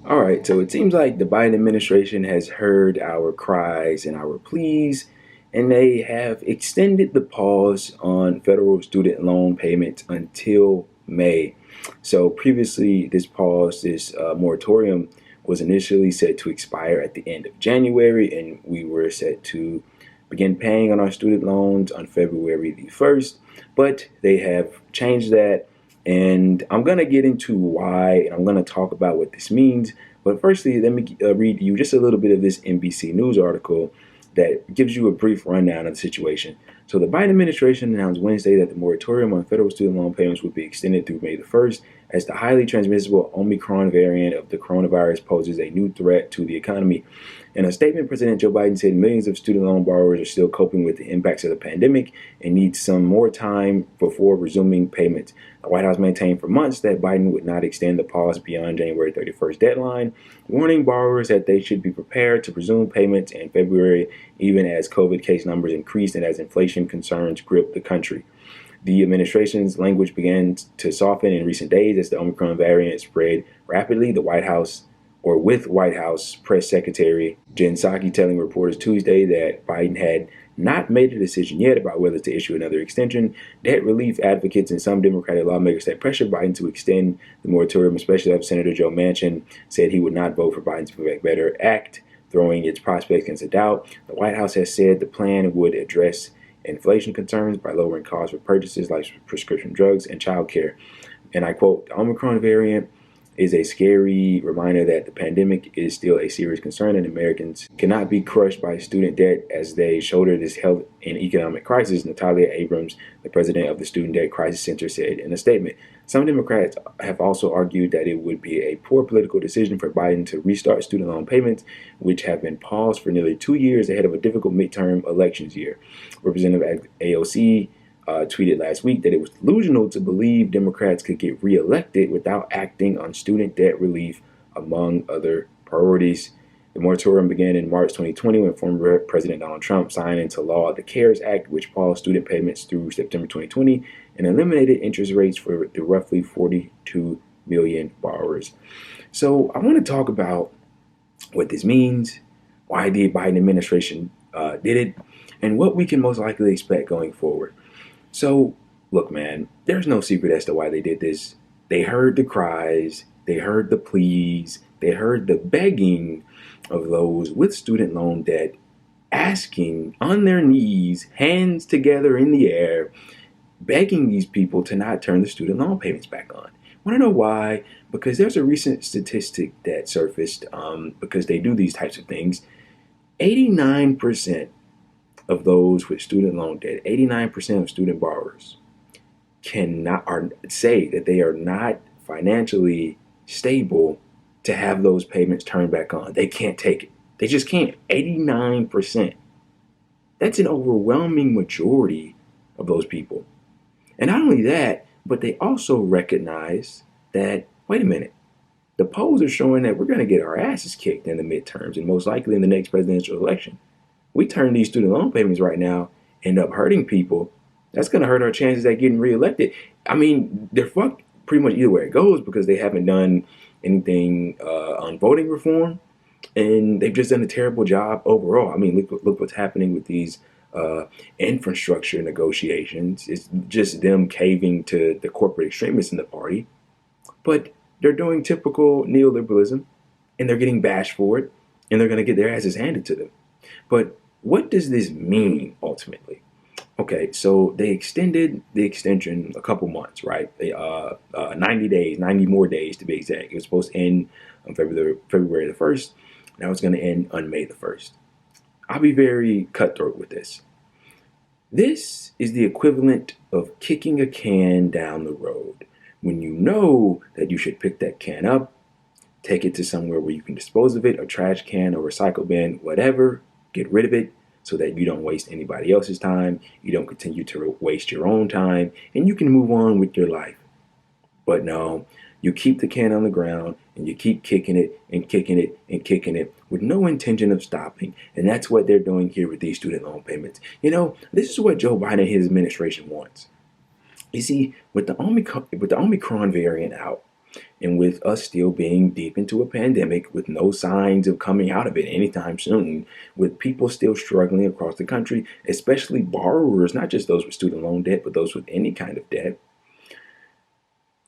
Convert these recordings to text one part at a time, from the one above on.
All right, so it seems like the Biden administration has heard our cries and our pleas, and they have extended the pause on federal student loan payments until May. So previously, this moratorium, was initially set to expire at the end of January, and we were set to begin paying on our student loans on February the 1st, but they have changed that. And I'm going to get into why, and I'm going to talk about what this means. But firstly, let me read you just a little bit of this NBC News article that gives you a brief rundown of the situation. So the Biden administration announced Wednesday that the moratorium on federal student loan payments would be extended through May the 1st as the highly transmissible Omicron variant of the coronavirus poses a new threat to the economy. In a statement, President Joe Biden said millions of student loan borrowers are still coping with the impacts of the pandemic and need some more time before resuming payments. The White House maintained for months that Biden would not extend the pause beyond January 31st deadline, warning borrowers that they should be prepared to resume payments in February, even as COVID case numbers increased and as inflation concerns gripped the country. The administration's language began to soften in recent days as the Omicron variant spread rapidly. With White House Press Secretary Jen Psaki telling reporters Tuesday that Biden had not made a decision yet about whether to issue another extension. Debt relief advocates and some Democratic lawmakers that pressured Biden to extend the moratorium, especially after Senator Joe Manchin said he would not vote for Biden's Protect Better Act, throwing its prospects into doubt. The White House has said the plan would address inflation concerns by lowering costs for purchases like prescription drugs and child care. And I quote, the Omicron variant is a scary reminder that the pandemic is still a serious concern and Americans cannot be crushed by student debt as they shoulder this health and economic crisis, Natalia Abrams, the president of the Student Debt Crisis Center, said in a statement. Some Democrats have also argued that it would be a poor political decision for Biden to restart student loan payments, which have been paused for nearly 2 years ahead of a difficult midterm elections year. Representative AOC tweeted last week that it was delusional to believe Democrats could get reelected without acting on student debt relief, among other priorities. The moratorium began in March 2020 when former President Donald Trump signed into law the CARES Act, which paused student payments through September 2020 and eliminated interest rates for the roughly 42 million borrowers. So I want to talk about what this means, why the Biden administration did it, and what we can most likely expect going forward. So, look, man, there's no secret as to why they did this. They heard the cries, they heard the pleas, they heard the begging of those with student loan debt, asking on their knees, hands together in the air, begging these people to not turn the student loan payments back on. Want to know why? Because there's a recent statistic that surfaced because they do these types of things. 89% of those with student loan debt, 89% of student borrowers say that they are not financially stable to have those payments turned back on. They can't take it. They just can't. 89%. That's an overwhelming majority of those people. And not only that, but they also recognize that, wait a minute, the polls are showing that we're going to get our asses kicked in the midterms and most likely in the next presidential election. We turn these student loan payments right now, end up hurting people, that's going to hurt our chances at getting reelected. I mean, they're fucked pretty much either way it goes because they haven't done anything on voting reform, and they've just done a terrible job overall. I mean, look what's happening with these infrastructure negotiations. It's just them caving to the corporate extremists in the party, but they're doing typical neoliberalism, and they're getting bashed for it, and they're going to get their asses handed to them. But what does this mean ultimately? Okay, so they extended the extension a couple months, right? 90 days, 90 more days to be exact. It was supposed to end on February the 1st. Now it's going to end on May the 1st. I'll be very cutthroat with this. This is the equivalent of kicking a can down the road when you know that you should pick that can up, take it to somewhere where you can dispose of it, a trash can or recycle bin, whatever, get rid of it so that you don't waste anybody else's time, you don't continue to waste your own time, and you can move on with your life. But no, you keep the can on the ground and you keep kicking it and kicking it and kicking it with no intention of stopping. And that's what they're doing here with these student loan payments. You know, this is what Joe Biden and his administration wants. You see, with the Omicron variant out, And with us still being deep into a pandemic with no signs of coming out of it anytime soon, with people still struggling across the country, especially borrowers, not just those with student loan debt, but those with any kind of debt,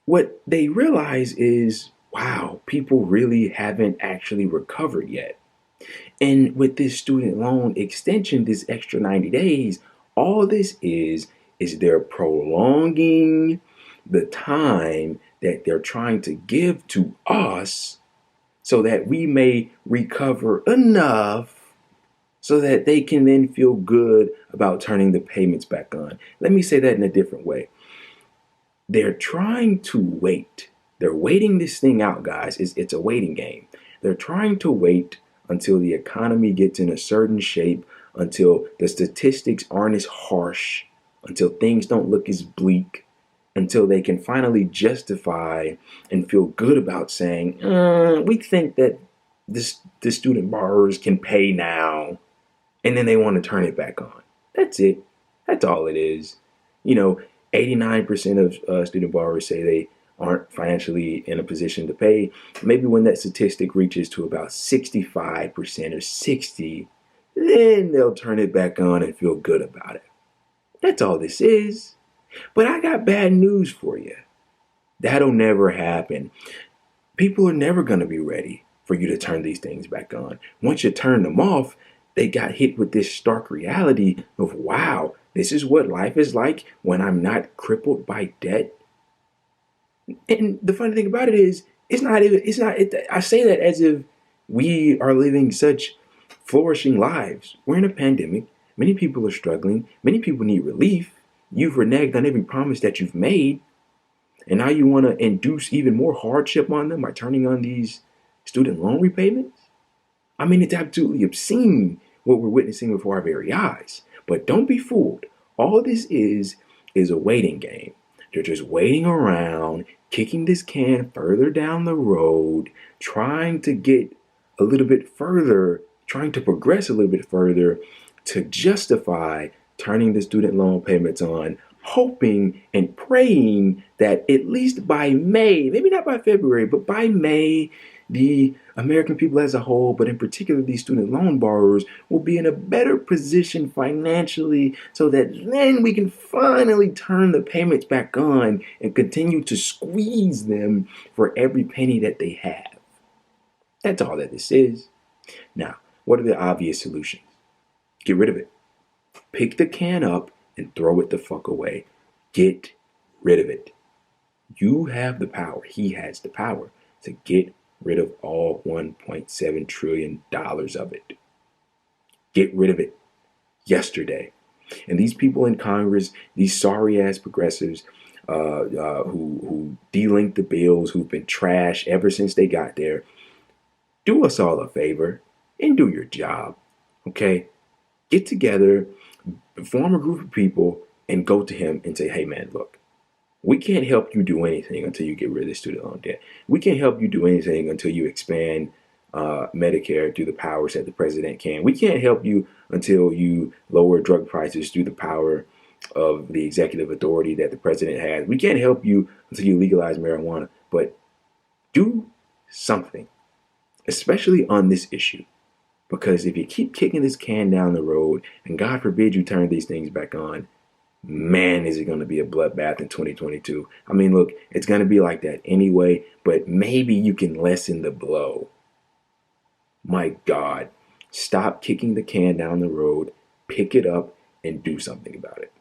what they realize is, wow, people really haven't actually recovered yet. And with this student loan extension, this extra 90 days, all this is they're prolonging the time that they're trying to give to us so that we may recover enough so that they can then feel good about turning the payments back on. Let me say that in a different way. They're trying to wait. They're waiting this thing out, guys. It's a waiting game. They're trying to wait until the economy gets in a certain shape, until the statistics aren't as harsh, until things don't look as bleak, until they can finally justify and feel good about saying, we think that the student borrowers can pay now, and then they want to turn it back on. That's it. That's all it is. 89% of student borrowers say they aren't financially in a position to pay. Maybe when that statistic reaches to about 65% or 60, then they'll turn it back on and feel good about it. That's all this is. But I got bad news for you. That'll never happen. People are never going to be ready for you to turn these things back on. Once you turn them off, they got hit with this stark reality of, wow, this is what life is like when I'm not crippled by debt. And the funny thing about it is, I say that as if we are living such flourishing lives. We're in a pandemic. Many people are struggling. Many people need relief. You've reneged on every promise that you've made. And now you want to induce even more hardship on them by turning on these student loan repayments? I mean, it's absolutely obscene what we're witnessing before our very eyes. But don't be fooled. All this is a waiting game. They're just waiting around, kicking this can further down the road, trying to get a little bit further, trying to progress a little bit further to justify turning the student loan payments on, hoping and praying that at least by May, maybe not by February, but by May, the American people as a whole, but in particular these student loan borrowers, will be in a better position financially so that then we can finally turn the payments back on and continue to squeeze them for every penny that they have. That's all that this is. Now, what are the obvious solutions? Get rid of it. Pick the can up and throw it the fuck away. Get rid of it. You have the power. He has the power to get rid of all $1.7 trillion of it. Get rid of it yesterday. And these people in Congress, these sorry ass progressives who delinked the bills, who've been trash ever since they got there, do us all a favor and do your job. Okay? Get together, form a group of people, and go to him and say, hey man, look, we can't help you do anything until you get rid of the student loan debt. We can't help you do anything until you expand Medicare through the powers that the president can. We can't help you until you lower drug prices through the power of the executive authority that the president has. We can't help you until you legalize marijuana. But do something, especially on this issue. Because if you keep kicking this can down the road, and God forbid you turn these things back on, man, is it going to be a bloodbath in 2022. I mean, look, it's going to be like that anyway, but maybe you can lessen the blow. My God, stop kicking the can down the road, pick it up, and do something about it.